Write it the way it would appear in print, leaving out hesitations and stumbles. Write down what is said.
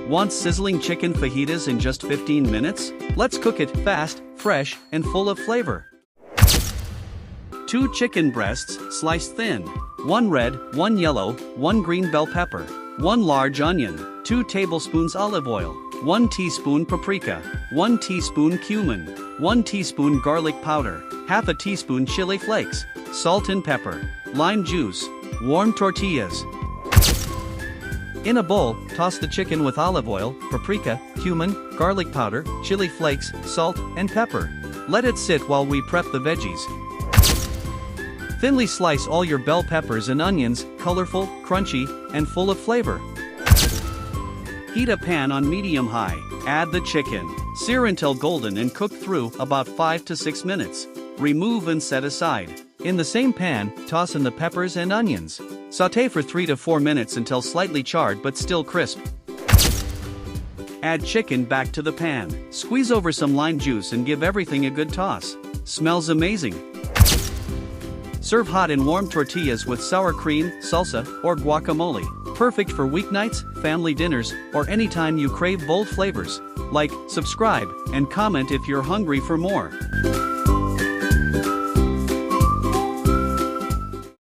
Want sizzling chicken fajitas in just 15 minutes? Let's cook it fast, fresh, and full of flavor. 2 chicken breasts, sliced thin. 1 red, 1 yellow, 1 green bell pepper. 1 large onion. 2 tablespoons olive oil. 1 teaspoon paprika. 1 teaspoon cumin. 1 teaspoon garlic powder. Half a teaspoon chili flakes. Salt and pepper. Lime juice. Warm tortillas. In a bowl, toss the chicken with olive oil, paprika, cumin, garlic powder, chili flakes, salt, and pepper. Let it sit while we prep the veggies. Thinly slice all your bell peppers and onions, colorful, crunchy, and full of flavor. Heat a pan on medium-high. Add the chicken. Sear until golden and cook through about 5 to 6 minutes. Remove and set aside. In the same pan, toss in the peppers and onions. Sauté for 3 to 4 minutes until slightly charred but still crisp. Add chicken back to the pan. Squeeze over some lime juice and give everything a good toss. Smells amazing. Serve hot in warm tortillas with sour cream, salsa, or guacamole. Perfect for weeknights, family dinners, or anytime you crave bold flavors. Like, subscribe, and comment if you're hungry for more.